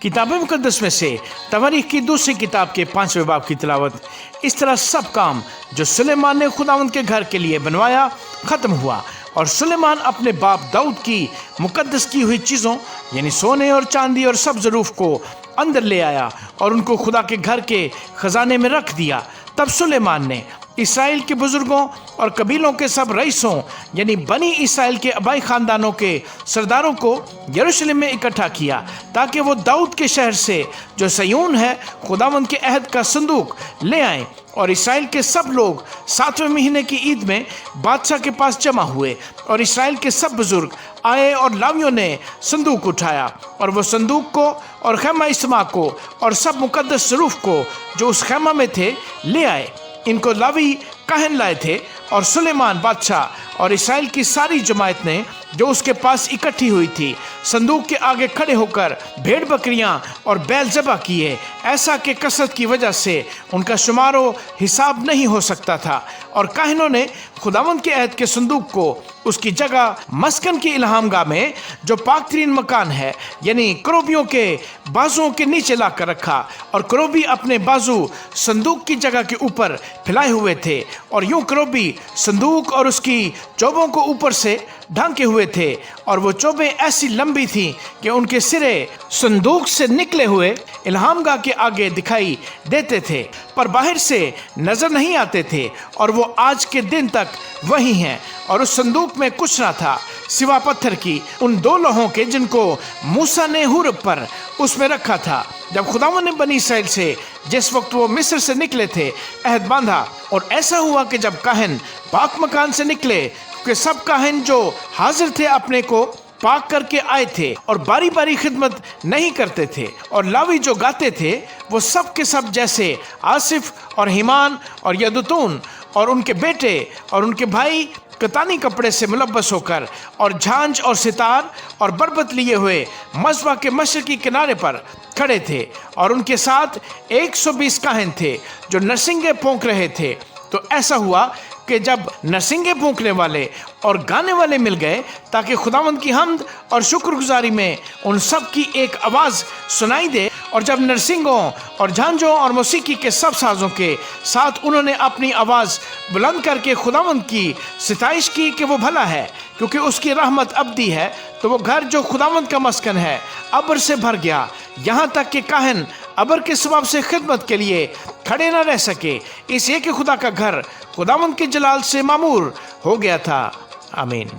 किताब मुकद्दस में से तवारीख की दूसरी किताब के 5वें बाब की तिलावत। इस तरह सब काम जो सुलेमान ने खुदावंद के घर के लिए बनवाया ख़त्म हुआ, और सुलेमान अपने बाप दाऊद की मुकद्दस की हुई चीज़ों यानी सोने और चांदी और सब ज़रूफ को अंदर ले आया और उनको खुदा के घर के ख़जाने में रख दिया। तब सुलेमान ने इसराइल के बुज़ुर्गों और कबीलों के सब रईसों यानी बनी इसराइल के आबाई ख़ानदानों के सरदारों को यरूशलेम में इकट्ठा किया, ताकि वो दाऊद के शहर से जो सयून है खुदावंद के अहद का संदूक ले आएं। और इसराइल के सब लोग 7वें महीने की ईद में बादशाह के पास जमा हुए, और इसराइल के सब बुजुर्ग आए और लावियों ने संदूक उठाया, और वो संदूक को और खैमा इस्मा को और सब मुकद्दस ज़रूफ को जो उस खैमा में थे ले आए। इनको लावी काहन लाए थे, और सुलेमान बादशाह और इसराइल की सारी जमात ने जो उसके पास इकट्ठी हुई थी संदूक के आगे खड़े होकर भेड़ बकरियां और बैल ज़बह किए, ऐसा कि कसरत की वजह से उनका शुमारो हिसाब नहीं हो सकता था। और काहिनों ने खुदावंद के अहद के संदूक को उसकी जगह मस्कन की इल्हामगाह में जो पाकतरीन मकान है यानी करोबियों के बाजुओं के नीचे ला कर रखा, और करोबी अपने बाजू संदूक की जगह के ऊपर फैलाए हुए थे, और यूं करोबी संदूक और उसकी चोबों को ऊपर से ढांके हुए थे, और वो चोबें ऐसी लंबी थीं कि उनके सिरे संदूक से निकले हुए इल्हामगाह के आगे दिखाई देते थे, पर बाहर से नजर नहीं आते थे, और वो आज के दिन तक वही हैं। और उस संदूक में कुछ ना था सिवा पत्थर की उन 2 लोहों के जिनको मूसा ने हुर पर उसमें रखा था, जब खुदावंद ने बनी इसराइल से जिस वक्त वो मिस्र से निकले थे अहद बांधा। और ऐसा हुआ कि जब काहन पाक मकान से निकले, कि सब काहन जो हाजिर थे अपने को पाक करके आए थे और बारी बारी खिदमत नहीं करते थे, और लावी जो गाते थे वो सब के सब जैसे आसिफ और हिमान और यदुतून और उनके बेटे और उनके भाई कतानी कपड़े से मुलब्बस होकर और झांझ और सितार और बरबत लिए हुए मस्बा के मशरकी किनारे पर खड़े थे, और उनके साथ 120 काहन थे जो नरसिंगे फूंक रहे थे। तो ऐसा हुआ कि जब नरसिंगे फूंकने वाले और गाने वाले मिल गए, ताकि खुदावंद की हम्द और शुक्रगुजारी में उन सब की एक आवाज़ सुनाई दे, और जब नरसिंगों और झांझों और मौसीकी के सब साजों के साथ उन्होंने अपनी आवाज़ बुलंद करके खुदावंद की सिताइश की कि वो भला है, क्योंकि उसकी रहमत अबदी है, तो वो घर जो खुदावंद का मस्कन है अबर से भर गया, यहाँ तक कि काहन अबर के सबब से खिदमत के लिए खड़े न रह सके, इसलिए कि खुदा का घर खुदावंद के जलाल से मामूर हो गया था। आमीन।